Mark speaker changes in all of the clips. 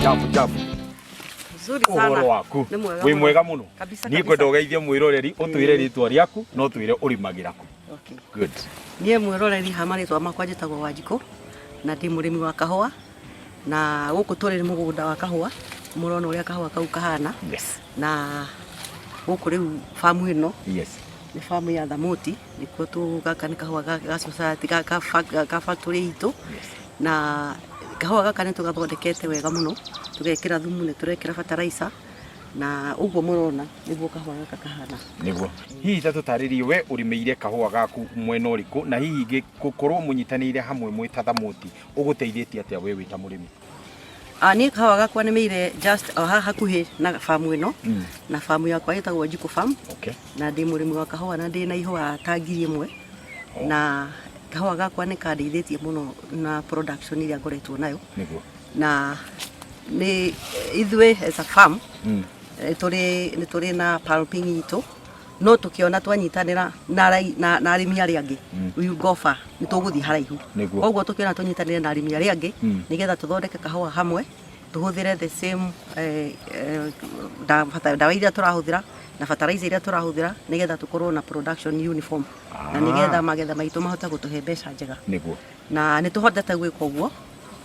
Speaker 1: Chafu.
Speaker 2: Nzuri sana.
Speaker 1: Uhoro waku. Wi mwega muno. Ni kwenda ugeithie mwiroreri utwire ritwa riaku no twire urimagira ku.
Speaker 2: Okay.
Speaker 1: Good.
Speaker 2: Nie mwiroreri hamaritwa makwa njitagwo Wanjiko na ndi murimi wa kahua na guku turi mugunda wa kahua murona uria kahua kau kahana.
Speaker 1: Yes.
Speaker 2: Na guku riu famu ino.
Speaker 1: Yes.
Speaker 2: Ni famu ya Thamoti nikuo tu gaka ni kahua ga society ga factory itu.
Speaker 1: Yes.
Speaker 2: Na kahua gaka ni tugathondekete wega muno tugekira thumu ni turekira fertilizer na uguo murona niguo kahua gaka kahana.
Speaker 1: Niguo hihi tatutaririe we urimeire kahua gaku mwena uriku na hihi gukorwo munyitanire hamwe mwita Thamoti uguteithietie atia we wita murimi?
Speaker 2: Ni kahua gakwa nimeire just hakuhi na famu ino na famu yakwa yetagwo Wanjiko farm.
Speaker 1: Okay. Na
Speaker 2: ndi murimi wa kahua na ndi na ihua ta 1000 na kahua gakwa ni kandeithietie muno na production iria ngoretwo nayo. Niguo. Na ni ithwe as a farm turi na pulping itu no tukiona twanyitanira na arimi aria angi we go far ni tuguthi haraihu koguo tukiona tunyitanire na arimi aria angi nigetha tuthondeke kahua hamwe tuhuthire the same dawa iria turahuthira na fertilizer iria turahuthira nigetha tukorwo na production uniform na nigetha magetha maitu mahota gutuhe mbeca njega niguo na ni tuhotete gwika uguo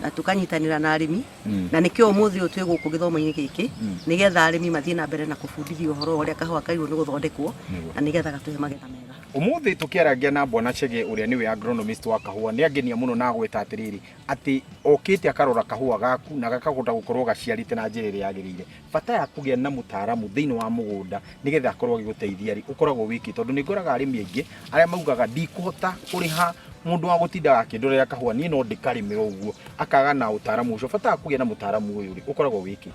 Speaker 2: na tukanyitanira na arimi na nikio umuthi uyu twi guku githomo-ini giki nigetha arimi mathie na mbere na kubundithio uhoro uria kahua kairu ni guthondekwo na nigetha gatuhe magetha mega. Umuthi
Speaker 1: tukiaragia na Bwana Chege uria niwe agronomist wa kahua ni angenia muno na gwita atiriri ati okite akarora kahua gaku na gakagota gukorwo gaciarite na njira iria yagirire. Bata ya kugia na mutaaramu thiini wa mugunda nigetha akorwo giguteithia ri ukoragwo wiki tondu ni ngoraga arimi aingi aria maugaga ndikuhota kuriha mundu wa gutinda akindorera kahua ni no ndikarime uguo akaga na utaaramu ucio. Bata kugia na mutaaramu uyu ri ukoragwo wiki?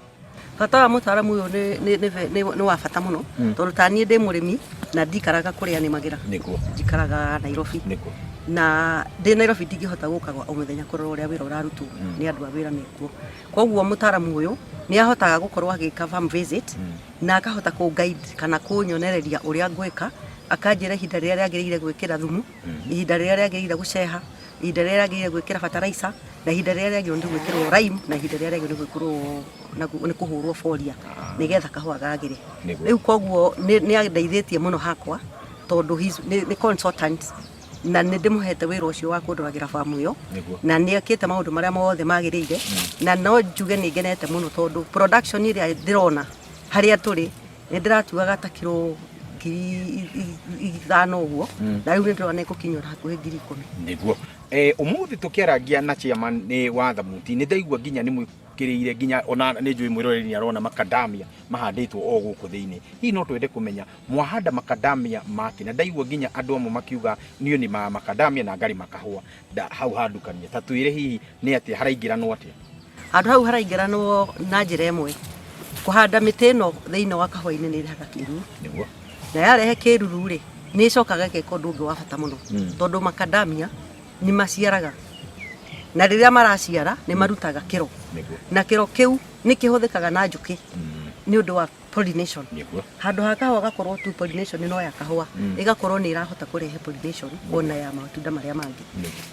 Speaker 2: Bata wa mutaaramu uyu ni wa bata muno tondu tani ndi murimi na ndikaraga kuria ni magira niguo ndikaraga Nairobi niguo na ndi Nairobi ndingihota gukaga o muthenya kurora uria wira urarutwo ni andu a wira nikuo. Koguo mutaaramu uyu ni ahotaga gukorwo agika farm visit na akahota ku guide kana kunyonereria uria ngwika akanjira ihinda riria riagirire gwikira thumu ihinda riria riagirire guceha ihinda riria riagirire gwikira fertilizer na ihinda riria riagirire gwikirwo lime na ihinda riria riagirire gwikirwo ni kuhurwo folia nigetha kahua gagire. Riu koguo ni andeithietie muno hakwa tondu ni consultant na ni ndimuhete wira ucio wa kundoragira famu iyo na ni akite maundu maria mothe magirire na no njuge ni ngenete muno tondu production iria ndirona haria turi ni ndiratuaga ta kilo 5,000 uguo na riu ndirona ikukinyura hakuhi 10,000
Speaker 1: niguo. Umuthi tukiaragia na chairman ni wa Thamoti ni ndaigua nginya ni mwikirire nginya ona ni njui mwiroreri ni arona macadamia mahanditwo o guku thiini. Hihi no twende kumenya mwahanda macadamia maki na ndaigua nginya andu amwe makiuga niyo ni macadamia na ngari makahua hau handukania ta twire hihi ni atia haraingiranwo atia?
Speaker 2: Handu hau haraingiranwo na njira imwe kuhanda miti ino thiini wa kahua-ini ni irehaga kiruru niguo na yarehe kiruru ri ni icokaga geka undu ungi wa bata muno tondu macadamia ni maciaraga na riria maraciara ni marutaga kiro na kiro kiu ni kihuthikaga na njuki ni undu wa pollination handu ha kahua gakorwo tu pollination no ya kahua igakorwo ni irahota kurehe pollination ona ya matunda maria mangi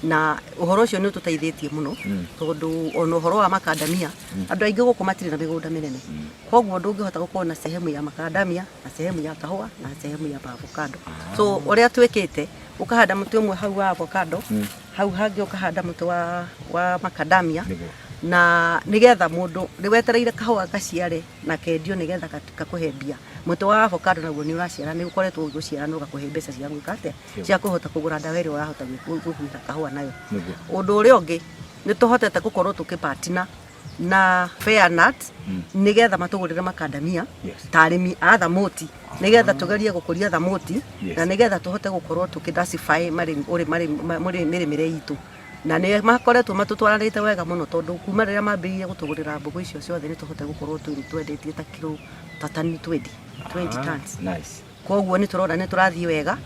Speaker 2: na uhoro ucio ni ututeithietie muno tondu ona uhoro wa macadamia andu aingi guku matiri na migunda minene koguo ndungihota gukorwo na sehemu ya macadamia na sehemu ya kahua na sehemu ya avocado. So uria twikite ukahanda muti umwe hau wa avocado hau hangi ukahanda muti wa macadamia na nigetha mundu riwetereire kahua gaciare na kendio nigetha gakuhe mbia. Muti wa avocado naguo ni uraciara ni ukoretwo uguciara no gakuhe mbeca cia gwika atia cia kuhota kugura ndawa iria urahota gukuhira kahua nayo. Undu uria ungi ni tuhotete gukorwo tukipartner na Fair Nut nigetha matugurire macadamia ta arimi a Thamoti nigetha tugerie gukuria Thamoti na nigetha tuhote gukorwo tukidasify mirimire itu na ni makoretwo matutwaranite wega muno tondu kuma riria mambiririe gutugurira mbugu icio ciothe ni tuhote gukorwo twendetie ta kilo ta tani 20 tons. Nice. Koguo ni turona ni turathie wega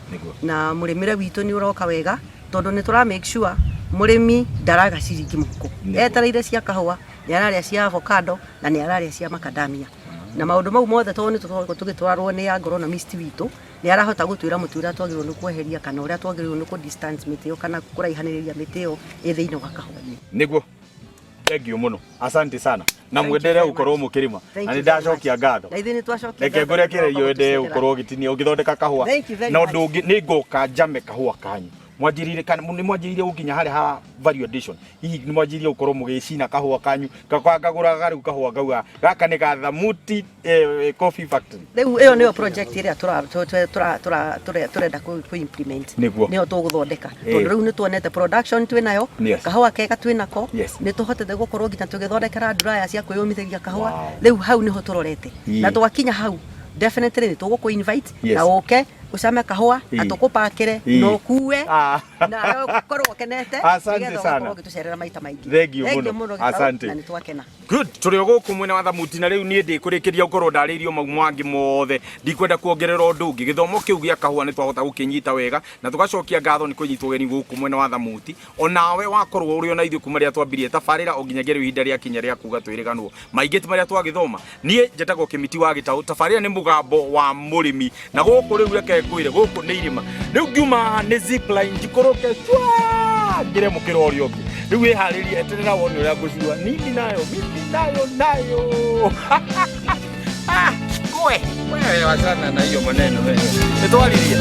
Speaker 2: na murimire witu ni uroka wega tondu ni tura make sure murimi ndaraga ciringi muko etereire cia kahua ni araria cia avocado na ni araria cia macadamia na maundu mau mothe tondu ni tugitwarwo ni agronomist witu ni arahota gutwira muti uria twagirwo ni kweheria kana uria twagirwo ni ku distance miti yo kana kuraihaniriria miti yo ithiini wa kahua niguo
Speaker 1: Thank you muno. Asante sana. Na mwendelee ukorwo mukirima. Na ni ndacokia ngatho.
Speaker 2: Na ithuĩ nĩ twacokia
Speaker 1: Reke ngurekere iyo ende ukorwo gitinia ugithondeka kahua. Na undu ungi ni ngoka njame kahua kanyu. Mwanjirire kana ni mwanjirire gukinya hari ha value addition. Hihi ni mwanjirire ukorwo mugicina kahua kanyu. Gakagura garu kahua gauga. Gaka ni ga Thamuti Coffee Factory.
Speaker 2: Rĩu ĩyo nĩyo project ĩrĩa turenda ku implement. Nĩyo tũgũthondeka. Tondũ rĩu nĩ tuonete production twĩnayo, kahua kega twĩnako, nĩ tũhotete gũkorwo nginya tũgĩthondekera dryer cia kwĩyũmithĩria kahua. Rĩu hau nĩho tũrorete. Na twakinya hau definitely nĩ tũgũkũ invite na ũke usame kahua atukupakire no kuwe na ukorwo kenete.
Speaker 1: Asante sana.
Speaker 2: Tucerera maita maingi.
Speaker 1: Thank you muno. Asante.
Speaker 2: Na nitwakena.
Speaker 1: Good. Turi guku mwena wa Thamuti na riu nie ndikurikiria ukorwo ndaririo maumo angi mothe. Ndikwenda kuongerera undu ungi. Githomo kiu gia kahua ni twahota gukinyita wega na tugacokia ngatho ni kunyitwo geni guku mwena wa Thamuti. Onawe wakorwo uri ona ithu kuma ria twambirie tabarira o nginya geru ihinda ria kinya ria kuga twiriganwo. Maingĩ maria twagithoma. Nie njetago kimiti wa gitau tabarira ni mugambo wa murimi na guku riu reke kwire guku ni irima. Riu ngiuma ni zipline njikoroke chwa ngire mukiro ori ongi. Riu iharirie eterera woni uria ngucua mimi nayo kwe wewe wachana na hiyo maneno wewe. Nitwaririe